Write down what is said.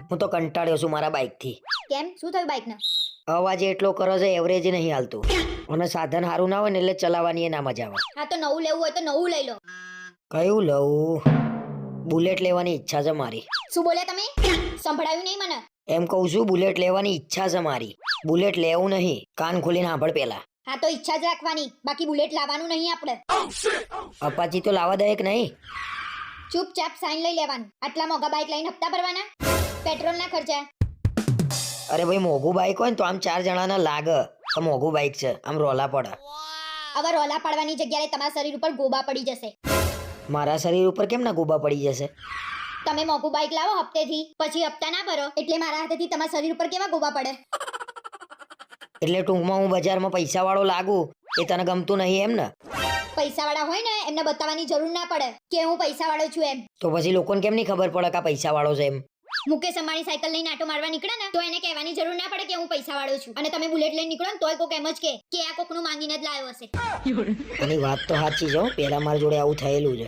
હું તો કંટાળ્યો છું મારા બાઇક થી. કેમ શું થયું બાઇક ને? અવાજ એટલો કરો છે, એવરેજ નહીં હાલતું. અને સાધન સારું ના હોય ને એટલે ચલાવવાની ના મજા આવે. હા તો નવું લેવું હોય તો નવું લઈ લો. કયું લઉં? બુલેટ લેવાની ઈચ્છા છે મારી. શું બોલ્યા તમે? સંભળાયું નહીં મને. એમ કહું છું, બુલેટ લેવાની ઈચ્છા છે મારી. બુલેટ લેવું નહીં, કાન ખોલીને સાંભળ પેલા. હા તો ઈચ્છા જ રાખવાની, બાકી બુલેટ લાવવાનું નહીં આપણે. અપાચી તો લાવવા દે કે નહીં? ચૂપચાપ સાઈન લઈ લેવાનું. આટલા મોંઘા બાઇક લઈને હપ્તા ભરવાના, પેટ્રોલ ના ખર્ચા. અરે ભાઈ, મોંઘું બાઇક હોય ને તો આમ 4 જણાને લાગે તો મોંઘું બાઇક છે, આમ રોલા પડે. હવે રોલા પાડવાની જગ્યાએ તમારા શરીર ઉપર ગોબા પડી જશે. મારા શરીર ઉપર કેમ ના ગોબા પડી જશે? તમે મોંઘું બાઇક લાવો હપ્તેથી, પછી હપ્તા ના ભરો એટલે મારા હાથેથી તમારા શરીર ઉપર કેવા ગોબા પડે. એટલે ટૂંકમાં હું બજારમાં પૈસા વાળો લાગુ એ તને ગમતું નહીં એમ ને? પૈસા વાળા હોય ને એમને બતાવવાની જરૂર ના પડે કે હું પૈસા વાળો છું એમ. તો પછી લોકોને કેમ નહીં ખબર પડે કે આ પૈસા વાળો છે એમ? મુકેશ અંબાણી સાયકલ લઈને આટો મારવા નીકળે ને તો એને કહેવાની જરૂર ના પડે કે હું પૈસા વાળો છું. અને તમે બુલેટ લઈને નીકળો ને તોય કોક એમ જ કે આ કોકનું માંગીને જ લાવ્યો હશે. એની વાત તો સાચી છે હો, પેલા મારા જોડે આવું થયેલું છે.